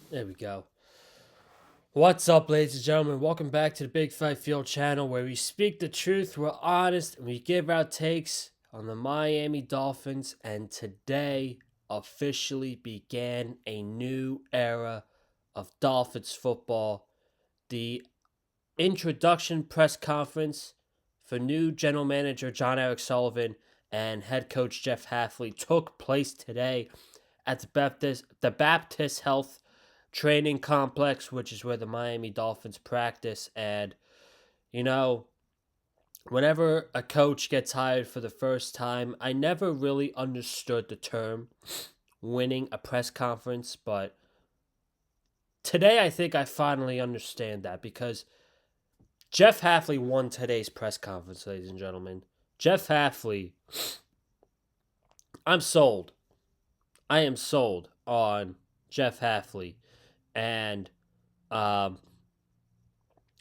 There we go. What's up, ladies and gentlemen? Welcome back to the Big Five Field channel where we speak the truth, we're honest, and we give our takes on the Miami Dolphins. And today officially began a new era of Dolphins football. The introduction press conference for new general manager John Eric Sullivan and head coach Jeff Hafley took place today at the Baptist Health Training Complex, which is where the Miami Dolphins practice. And you know, whenever a coach gets hired for the first time, I never really understood the term winning a press conference, but today I think I finally understand that because Jeff Hafley won today's press conference, ladies and gentlemen. Jeff Hafley, I'm sold. I am sold on Jeff Hafley. And um,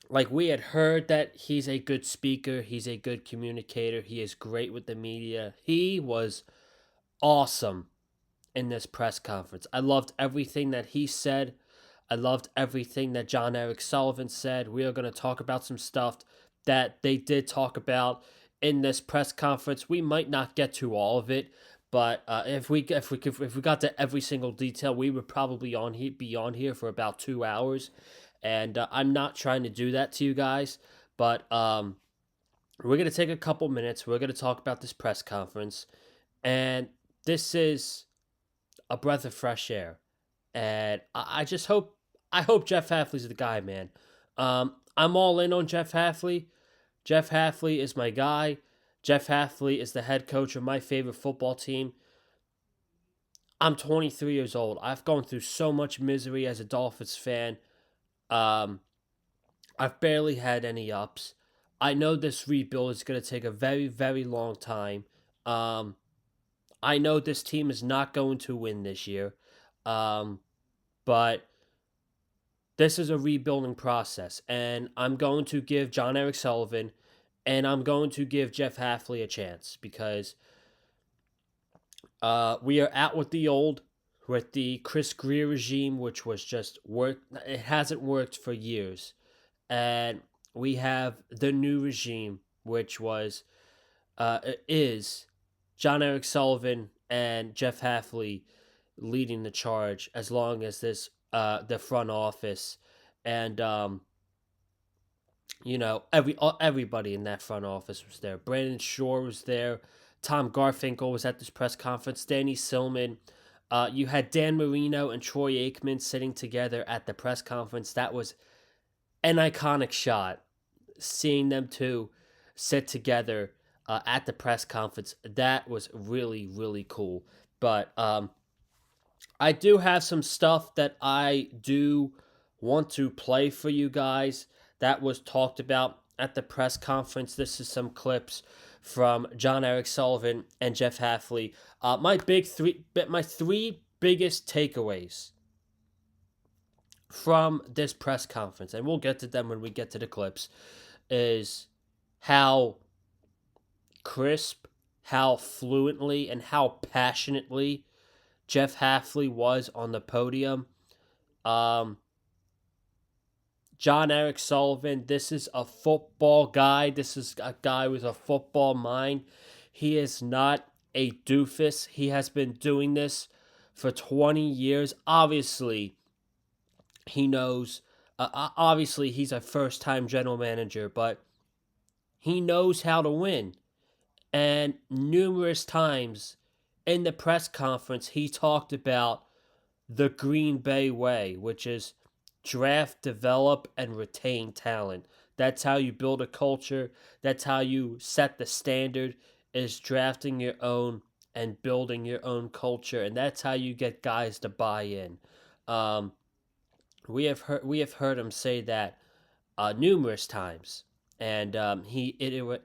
like we had heard that he's a good speaker, he's a good communicator, he is great with the media. He was awesome in this press conference. I loved everything that he said. I loved everything that John Eric Sullivan said. We are going to talk about some stuff that they did talk about in this press conference. We might not get to all of it, but if we got to every single detail, we would probably be on here for about 2 hours. And I'm not trying to do that to you guys, but we're gonna take a couple minutes. We're gonna talk about this press conference, and this is a breath of fresh air. And I just hope Jeff Hafley's the guy, man. I'm all in on Jeff Hafley. Jeff Hafley is my guy. Jeff Hafley is the head coach of my favorite football team. I'm 23 years old. I've gone through so much misery as a Dolphins fan. Um, I've barely had any ups. I know this rebuild is going to take a very, very long time. Um, I know this team is not going to win this year. Um, but this is a rebuilding process, and I'm going to give John Eric Sullivan and I'm going to give Jeff Hafley a chance because we are out with the Chris Greer regime, which was just work. It hasn't worked for years, and we have the new regime, which is John Eric Sullivan and Jeff Hafley leading the charge. As long as this the front office and everybody in that front office was there. Brandon Shore was there. Tom Garfinkel was at this press conference. Danny Silman. You had Dan Marino and Troy Aikman sitting together at the press conference. That was an iconic shot. Seeing them two sit together at the press conference, that was really, really cool. But I do have some stuff that I do want to play for you guys that was talked about at the press conference. This is some clips from John Eric Sullivan and Jeff Hafley. My three biggest takeaways from this press conference, and we'll get to them when we get to the clips, is how crisp, how fluently, and how passionately Jeff Hafley was on the podium. Um, John Eric Sullivan, this is a football guy. This is a guy with a football mind. He is not a doofus. He has been doing this for 20 years. Obviously, he knows. Obviously, he's a first time general manager, but he knows how to win. And numerous times in the press conference, he talked about the Green Bay way, which is draft, develop, and retain talent. That's how you build a culture. That's how you set the standard, is drafting your own and building your own culture. And that's how you get guys to buy in. Um, we have heard him say that numerous times, and he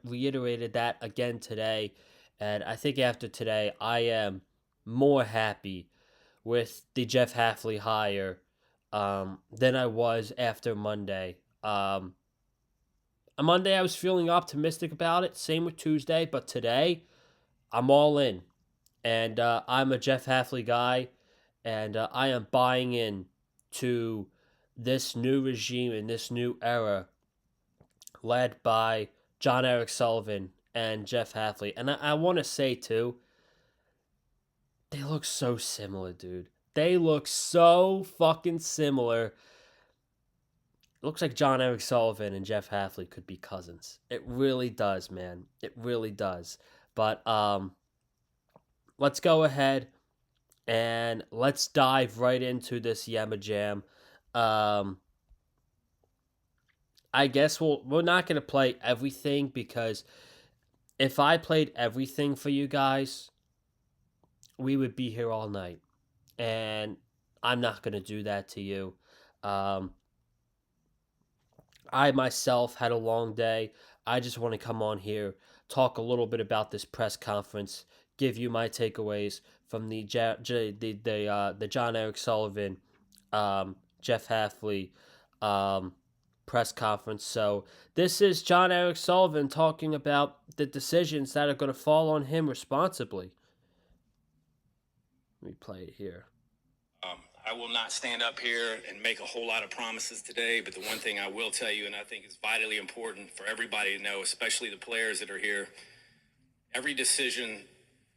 reiterated that again today. And I think after today, I am more happy with the Jeff Hafley hire than I was after Monday. On Monday, I was feeling optimistic about it. Same with Tuesday, but today, I'm all in, and I'm a Jeff Hafley guy, and I am buying in to this new regime and this new era led by John Eric Sullivan and Jeff Hafley. And I want to say, too, they look so similar, dude. They look so fucking similar. Looks like John Eric Sullivan and Jeff Hafley could be cousins. It really does, man. It really does. But let's go ahead and let's dive right into this Yama Jam. Um, I guess we're not gonna play everything because if I played everything for you guys, we would be here all night, and I'm not gonna do that to you. Um, I myself had a long day. I just want to come on here, talk a little bit about this press conference, give you my takeaways from the John Eric Sullivan, Jeff Hafley, um, press conference. So this is John Eric Sullivan talking about the decisions that are going to fall on him responsibly. Let me play it here. I will not stand up here and make a whole lot of promises today, but the one thing I will tell you, and I think is vitally important for everybody to know, especially the players that are here, every decision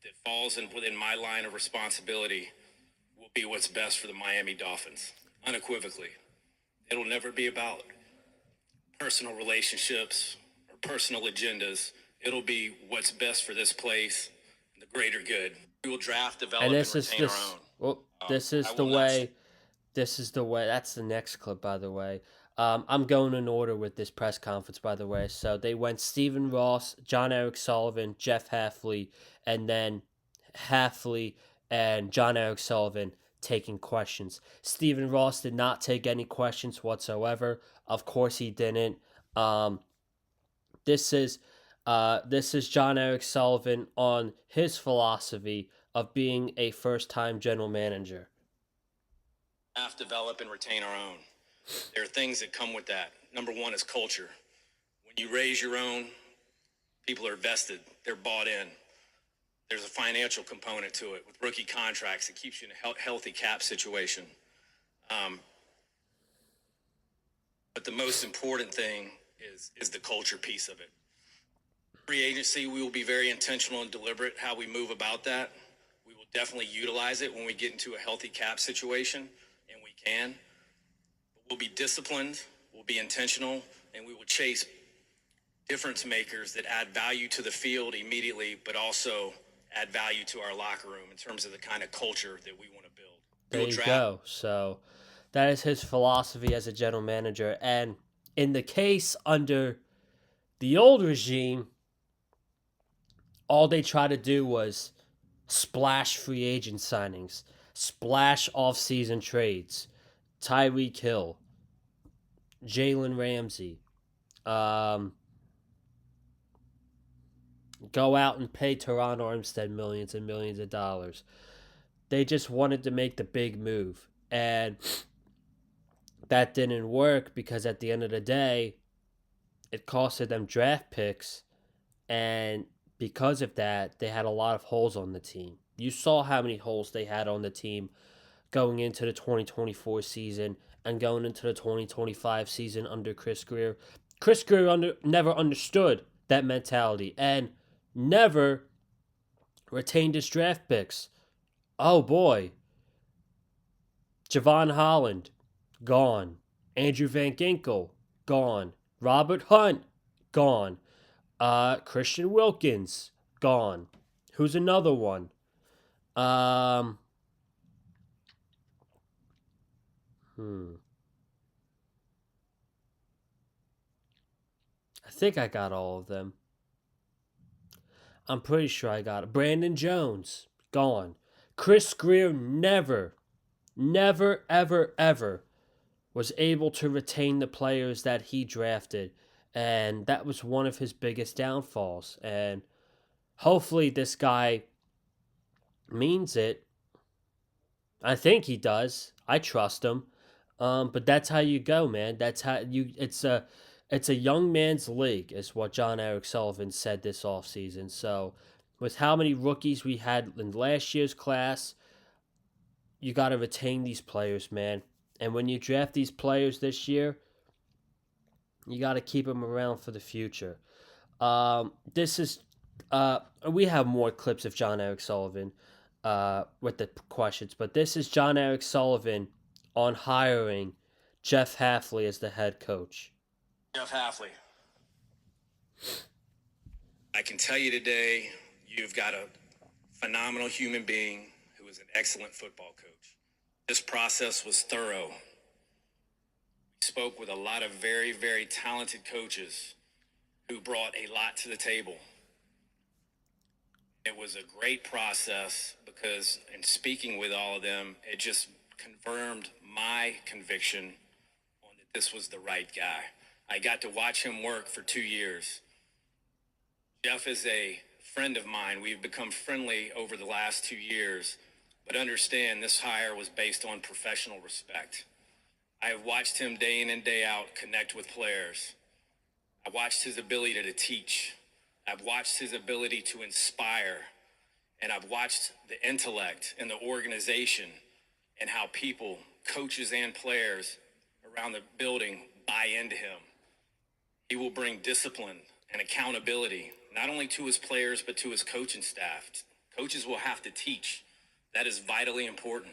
that falls within my line of responsibility will be what's best for the Miami Dolphins, unequivocally. It'll never be about personal relationships or personal agendas. It'll be what's best for this place and the greater good. We will draft, develop, and retain our own. Well, this is the way. This is the way. That's the next clip, by the way. I'm going in order with this press conference, by the way. So they went Stephen Ross, John Eric Sullivan, Jeff Hafley, and then Hafley and John Eric Sullivan taking questions. Stephen Ross did not take any questions whatsoever. Of course, he didn't. This is John Eric Sullivan on his philosophy of being a first-time general manager. Develop and retain our own. There are things that come with that. Number one is culture. When you raise your own, people are vested. They're bought in. There's a financial component to it with rookie contracts. It keeps you in a healthy cap situation. But the most important thing is the culture piece of it. Free agency, we will be very intentional and deliberate how we move about that. We will definitely utilize it when we get into a healthy cap situation, and we can. But we'll be disciplined, we'll be intentional, and we will chase difference makers that add value to the field immediately, but also add value to our locker room in terms of the kind of culture that we want to build. There you go. So that is his philosophy as a general manager. And in the case under the old regime, all they tried to do was splash free agent signings, splash off-season trades, Tyreek Hill, Jalen Ramsey, go out and pay Teron Armstead millions and millions of dollars. They just wanted to make the big move, and that didn't work because at the end of the day, it costed them draft picks, and because of that, they had a lot of holes on the team. You saw how many holes they had on the team going into the 2024 season and going into the 2025 season under Chris Grier. Chris Grier never understood that mentality and never retained his draft picks. Oh boy. Javon Holland, gone. Andrew Van Ginkel, gone. Robert Hunt, gone. Christian Wilkins, gone. Who's another one? I think I got all of them. I'm pretty sure I got it. Brandon Jones, gone. Chris Grier never, ever was able to retain the players that he drafted. And that was one of his biggest downfalls. And hopefully this guy means it. I think he does. I trust him. But that's how you go, man. That's how you. It's a young man's league, is what John Eric Sullivan said this offseason. So, with how many rookies we had in last year's class, you got to retain these players, man. And when you draft these players this year, you got to keep them around for the future. This is we have more clips of John Eric Sullivan with the questions, but this is John Eric Sullivan on hiring Jeff Hafley as the head coach. Jeff Hafley, I can tell you today, you've got a phenomenal human being who is an excellent football coach. This process was thorough. We spoke with a lot of very, very talented coaches who brought a lot to the table. It was a great process because in speaking with all of them, it just confirmed my conviction on that this was the right guy. I got to watch him work for 2 years. Jeff is a friend of mine. We've become friendly over the last 2 years, but understand this hire was based on professional respect. I have watched him day in and day out connect with players. I watched his ability to teach. I've watched his ability to inspire, and I've watched the intellect and the organization and how people, coaches and players around the building buy into him. He will bring discipline and accountability, not only to his players, but to his coaching staff. Coaches will have to teach. That is vitally important.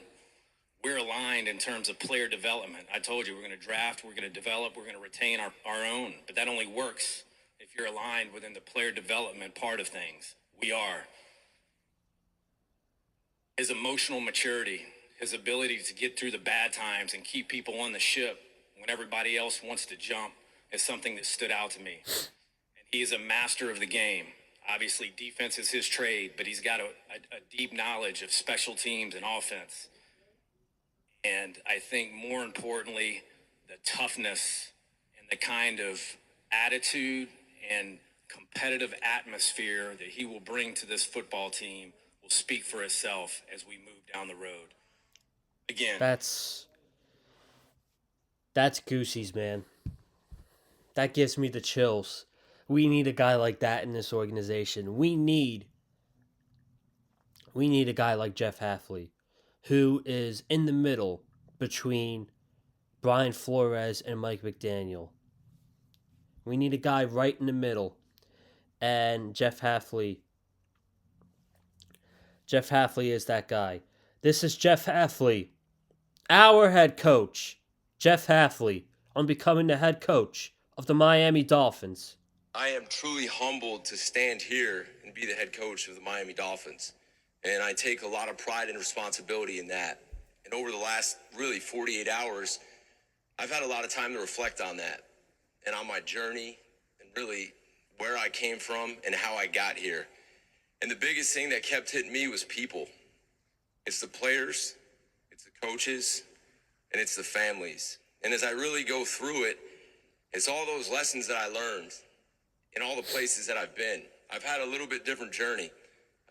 We're aligned in terms of player development. I told you, we're going to draft, we're going to develop, we're going to retain our own. But that only works if you're aligned within the player development part of things. We are. His emotional maturity, his ability to get through the bad times and keep people on the ship when everybody else wants to jump is something that stood out to me. And he is a master of the game. Obviously, defense is his trade, but he's got a deep knowledge of special teams and offense. And I think more importantly, the toughness and the kind of attitude and competitive atmosphere that he will bring to this football team will speak for itself as we move down the road. Again, That's Goosey's, man. That gives me the chills. We need a guy like that in this organization. We need a guy like Jeff Hafley, who is in the middle between Brian Flores and Mike McDaniel. We need a guy right in the middle. And Jeff Hafley is that guy. This is Jeff Hafley, our head coach. Jeff Hafley on becoming the head coach of the Miami Dolphins. I am truly humbled to stand here and be the head coach of the Miami Dolphins. And I take a lot of pride and responsibility in that. And over the last really 48 hours, I've had a lot of time to reflect on that and on my journey and really where I came from and how I got here. And the biggest thing that kept hitting me was people. It's the players, it's the coaches, and it's the families. And as I really go through it, it's all those lessons that I learned in all the places that I've been. I've had a little bit different journey.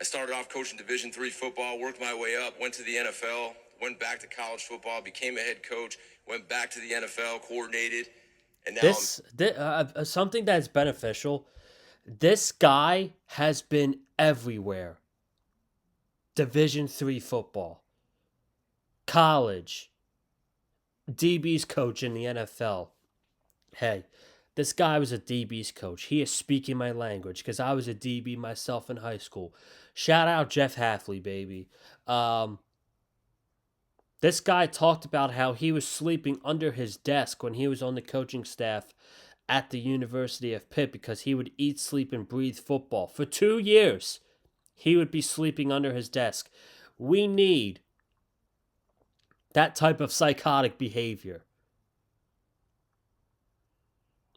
I started off coaching Division III football, worked my way up, went to the NFL, went back to college football, became a head coach, went back to the NFL, coordinated, and now Something that's beneficial. This guy has been everywhere. Division III football, college, DB's coach in the NFL. Hey, this guy was a DB's coach. He is speaking my language because I was a DB myself in high school. Shout out Jeff Hafley, baby. This guy talked about how he was sleeping under his desk when he was on the coaching staff at the University of Pitt because he would eat, sleep, and breathe football. For 2 years, he would be sleeping under his desk. We need that type of psychotic behavior.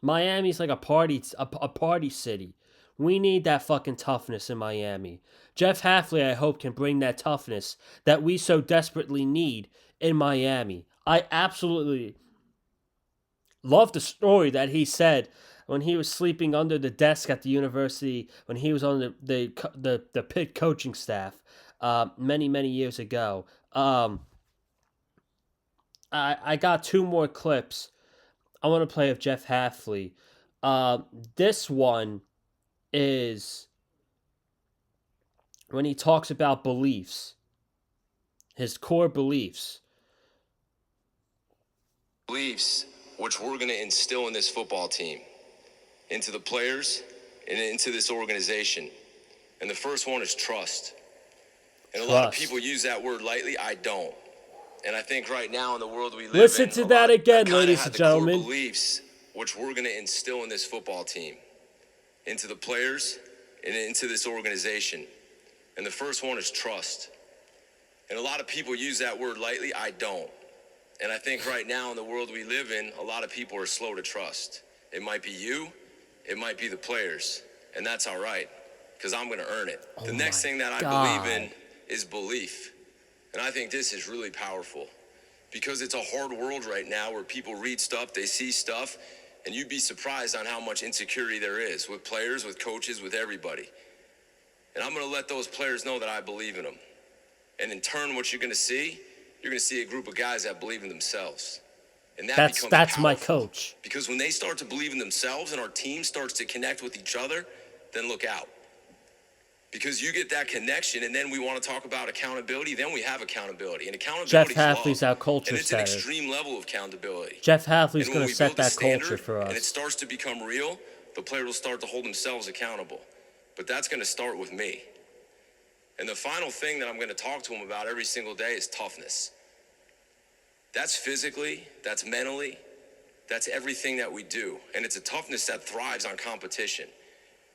Miami's like a party city. We need that fucking toughness in Miami. Jeff Hafley, I hope, can bring that toughness that we so desperately need in Miami. I absolutely love the story that he said when he was sleeping under the desk at the university when he was on the Pitt coaching staff many years ago. I got two more clips I want to play of Jeff Hafley. This one is when he talks about beliefs, his core beliefs. beliefs which we're going to instill in this football team, into the players, and into this organization. And the first one is trust. And a lot of people use that word lightly. I don't. And I think right now in the world we live Listen in, to that again, ladies and the gentlemen. core beliefs which we're going to instill in this football team, into the players, and into this organization. And the first one is trust. And a lot of people use that word lightly. I don't. And I think right now in the world we live in, a lot of people are slow to trust. It might be you, it might be the players, and that's all right, because I'm going to earn it. The next thing that I believe in is belief. And I think this is really powerful, because it's a hard world right now where people read stuff, they see stuff, and you'd be surprised on how much insecurity there is with players, with coaches, with everybody. And I'm going to let those players know that I believe in them. And in turn, what you're going to see a group of guys that believe in themselves. And that's powerful, my coach. Because when they start to believe in themselves and our team starts to connect with each other, then look out. Because you get that connection, and then we want to talk about accountability, then we have accountability. And accountability Jeff Hafley's our culture and it's setter. an extreme level of accountability. Jeff Hafley's going to set that culture for us. And it starts to become real, the player will start to hold themselves accountable. But that's going to start with me. And the final thing that I'm going to talk to them about every single day is toughness. That's physically, that's mentally, that's everything that we do. And it's a toughness that thrives on competition.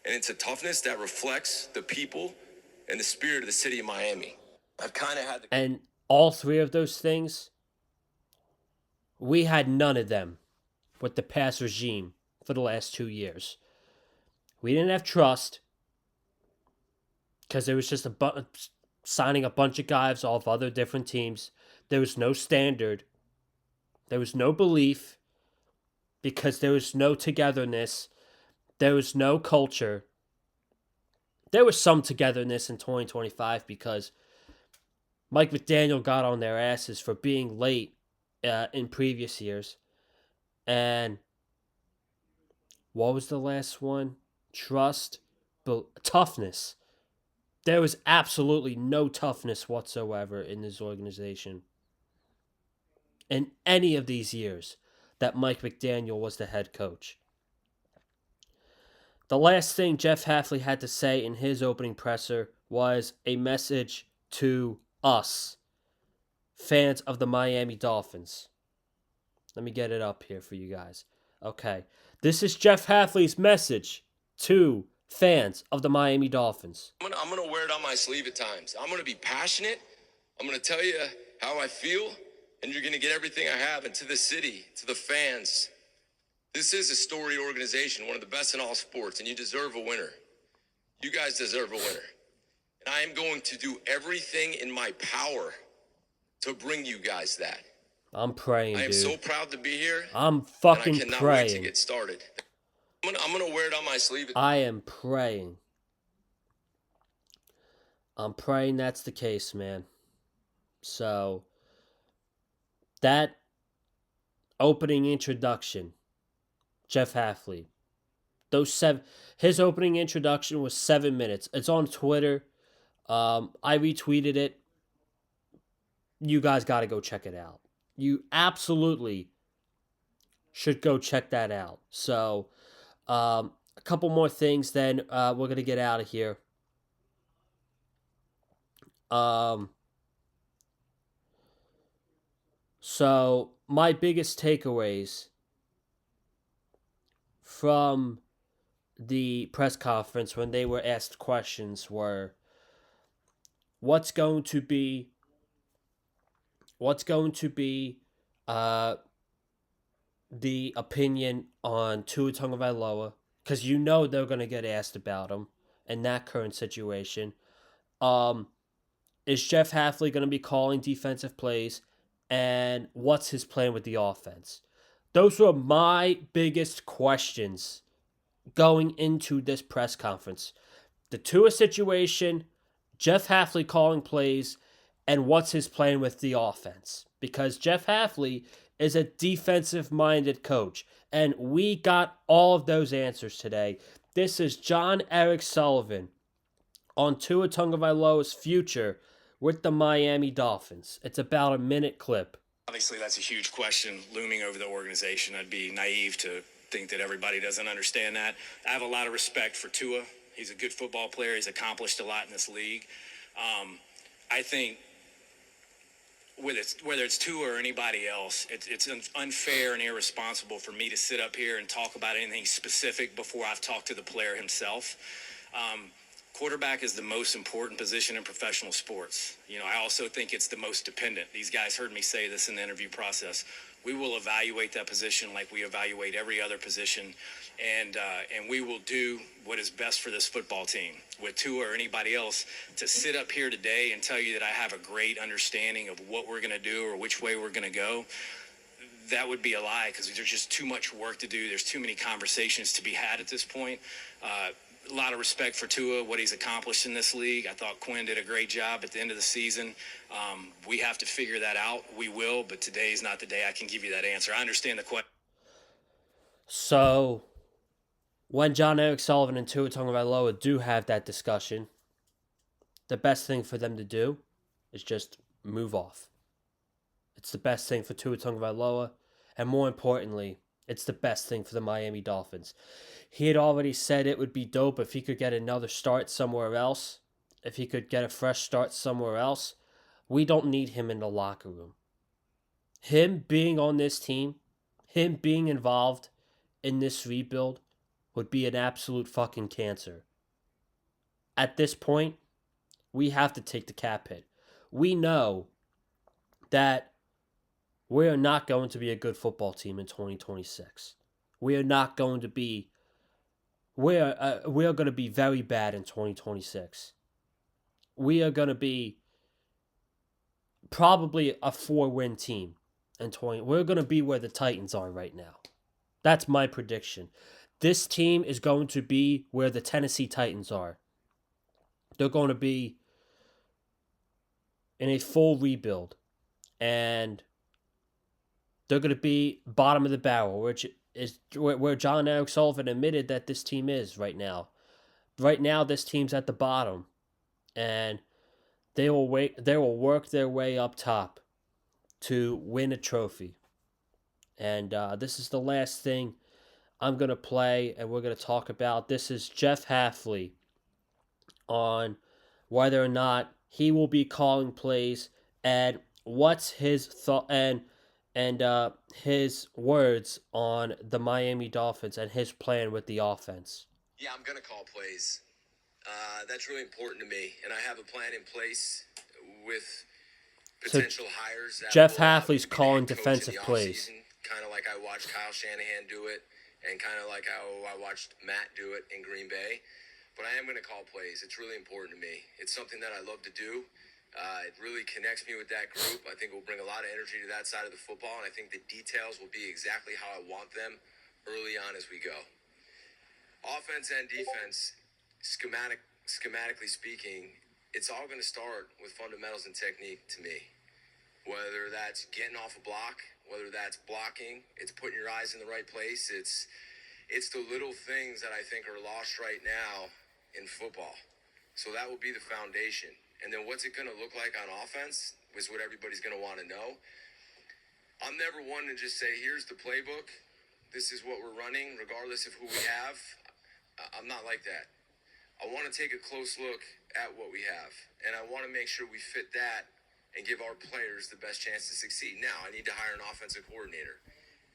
And it's a toughness that reflects the people and the spirit of the city of Miami. I've kind of had And all three of those things, we had none of them with the past regime for the last 2 years. We didn't have trust, because there was just signing a bunch of guys off other different teams. There was no standard. There was no belief, because there was no togetherness. There was no culture. There was some togetherness in 2025 because Mike McDaniel got on their asses for being late in previous years. And what was the last one? Trust, but toughness. There was absolutely no toughness whatsoever in this organization in any of these years that Mike McDaniel was the head coach. The last thing Jeff Hafley had to say in his opening presser was a message to us, fans of the Miami Dolphins. Let me get it up here for you guys. Okay. This is Jeff Hafley's message to fans of the Miami Dolphins. I'm going to wear it on my sleeve at times. I'm going to be passionate. I'm going to tell you how I feel, and you're going to get everything I have. And to the city, to the fans, this is a storied organization, one of the best in all sports, and you deserve a winner. You guys deserve a winner. And I am going to do everything in my power to bring you guys that. I'm praying, dude. I am so proud to be here. I'm fucking and I cannot praying. wait to get started. I'm gonna wear it on my sleeve. I am praying. I'm praying that's the case, man. So, that opening introduction, Jeff Hafley, his opening introduction was 7 minutes. It's on Twitter. I retweeted it. You guys got to go check it out. You absolutely should go check that out. So, a couple more things, then we're going to get out of here. So, my biggest takeaways from the press conference when they were asked questions were, what's going to be the opinion on Tua Tagovailoa, because you know they're going to get asked about him in that current situation. Is Jeff Hafley going to be calling defensive plays, and what's his plan with the offense? Those were my biggest questions going into this press conference. The Tua situation, Jeff Hafley calling plays, and what's his plan with the offense? Because Jeff Hafley is a defensive-minded coach, and we got all of those answers today. This is John Eric Sullivan on Tua Tagovailoa's future with the Miami Dolphins. It's about a minute clip. Obviously, that's a huge question looming over the organization. I'd be naive to think that everybody doesn't understand that. I have a lot of respect for Tua. He's a good football player. He's accomplished a lot in this league. I think whether it's Tua or anybody else, it's unfair and irresponsible for me to sit up here and talk about anything specific before I've talked to the player himself. Quarterback is the most important position in professional sports. I also think it's the most dependent. These guys heard me say this in the interview process. We will evaluate that position like we evaluate every other position, and we will do what is best for this football team. With Tua or anybody else, to sit up here today and tell you that I have a great understanding of what we're going to do or which way we're going to go, that would be a lie, because there's just too much work to do. There's too many conversations to be had at this point. A lot of respect for Tua, what he's accomplished in this league. I thought Quinn did a great job at the end of the season. We have to figure that out. We will, but today is not the day I can give you that answer. I understand the question. So, when John Eric Sullivan and Tua Tagovailoa do have that discussion, the best thing for them to do is just move off. It's the best thing for Tua Tagovailoa, and more importantly, it's the best thing for the Miami Dolphins. He had already said it would be dope if he could get another start somewhere else, if he could get a fresh start somewhere else. We don't need him in the locker room. Him being on this team, him being involved in this rebuild would be an absolute fucking cancer. At this point, we have to take the cap hit. We know that we are not going to be a good football team in 2026. We are not going to be. We are going to be very bad in 2026. We are going to be probably a 4-win team in 20. We're going to be where the Titans are right now. That's my prediction. This team is going to be where the Tennessee Titans are. They're going to be in a full rebuild, and they're going to be bottom of the barrel, which is where John Eric Sullivan admitted that this team is right now. Right now, this team's at the bottom, and they will work their way up top to win a trophy. And this is the last thing I'm going to play, and we're going to talk about. This is Jeff Hafley on whether or not he will be calling plays and what's his thought and his words on the Miami Dolphins and his plan with the offense. Yeah, I'm going to call plays. That's really important to me, and I have a plan in place with potential hires. Jeff Hafley's calling defensive plays. Kind of like I watched Kyle Shanahan do it, and kind of like how I watched Matt do it in Green Bay. But I am going to call plays. It's really important to me. It's something that I love to do. It really connects me with that group. I think it will bring a lot of energy to that side of the football, and I think the details will be exactly how I want them early on as we go. Offense and defense, schematically speaking, it's all going to start with fundamentals and technique to me. Whether that's getting off a block, whether that's blocking, it's putting your eyes in the right place. It's the little things that I think are lost right now in football. So that will be the foundation. And then what's it going to look like on offense is what everybody's going to want to know. I'm never one to just say, here's the playbook. This is what we're running, regardless of who we have. I'm not like that. I want to take a close look at what we have. And I want to make sure we fit that and give our players the best chance to succeed. Now, I need to hire an offensive coordinator.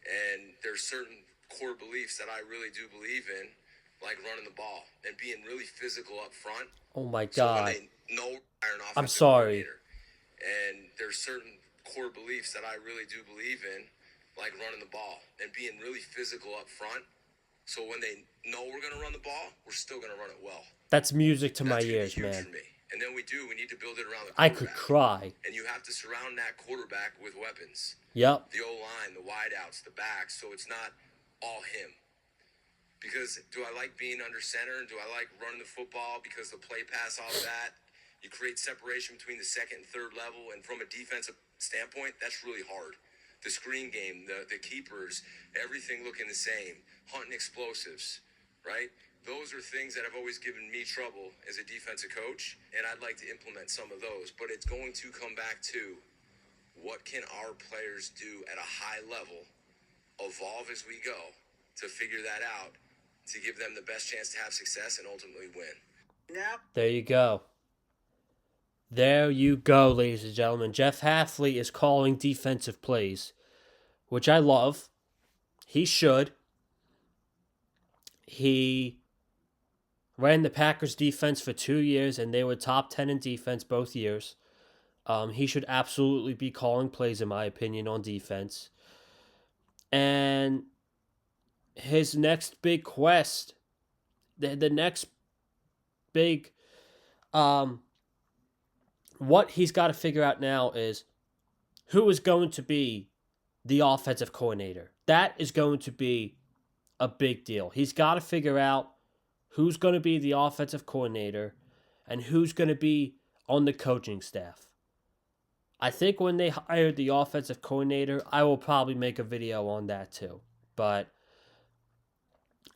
And there's certain core beliefs that I really do believe in, like running the ball and being really physical up front. Oh my God. So when they know hire an offensive I'm sorry. coordinator. And there's certain core beliefs that I really do believe in, like running the ball and being really physical up front. So when they know we're going to run the ball, we're still going to run it well. That's music to my ears, huge man. For me. And then we need to build it around the quarterback. I could cry. And you have to surround that quarterback with weapons. Yep. The O-line, the wideouts, the backs, so it's not all him. Because do I like being under center and do I like running the football because the play pass off that? You create separation between the second and third level, and from a defensive standpoint, that's really hard. The screen game, the keepers, everything looking the same, hunting explosives, right? Those are things that have always given me trouble as a defensive coach, and I'd like to implement some of those. But it's going to come back to what can our players do at a high level, evolve as we go to figure that out, to give them the best chance to have success and ultimately win. There you go. There you go, ladies and gentlemen. Jeff Hafley is calling defensive plays, which I love. He should. He ran the Packers defense for 2 years, and they were top 10 in defense both years. He should absolutely be calling plays, in my opinion, on defense. And his next big quest, the next big, what he's got to figure out now is who is going to be the offensive coordinator. That is going to be a big deal. He's got to figure out who's going to be the offensive coordinator and who's going to be on the coaching staff. I think when they hired the offensive coordinator, I will probably make a video on that too. But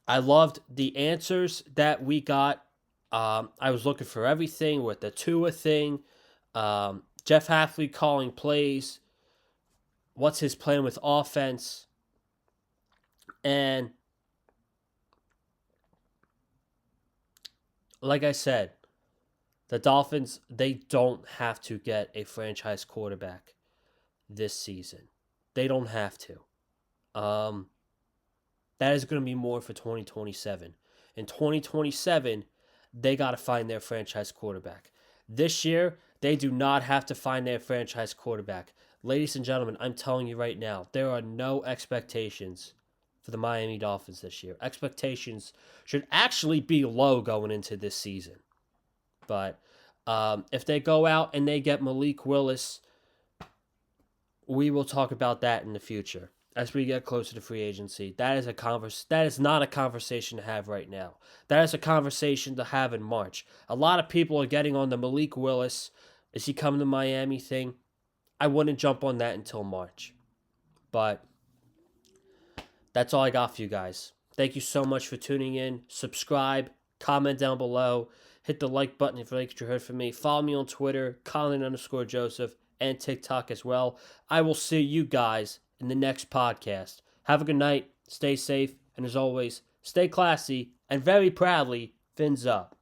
I loved the answers that we got. I was looking for everything with the Tua thing. Jeff Hafley calling plays. What's his plan with offense? And like I said, the Dolphins, they don't have to get a franchise quarterback this season. They don't have to. That is going to be more for 2027. In 2027, they got to find their franchise quarterback. This year, they do not have to find their franchise quarterback. Ladies and gentlemen, I'm telling you right now, there are no expectations for the Miami Dolphins this year. Expectations should actually be low going into this season. But if they go out and they get Malik Willis, we will talk about that in the future as we get closer to free agency. That is not a conversation to have right now. That is a conversation to have in March. A lot of people are getting on the Malik Willis, is he coming to Miami thing. I wouldn't jump on that until March. But that's all I got for you guys. Thank you so much for tuning in. Subscribe, comment down below, hit the like button if you like what you heard from me. Follow me on Twitter, Colin_Joseph, and TikTok as well. I will see you guys in the next podcast. Have a good night, stay safe, and as always, stay classy, and very proudly, fins up.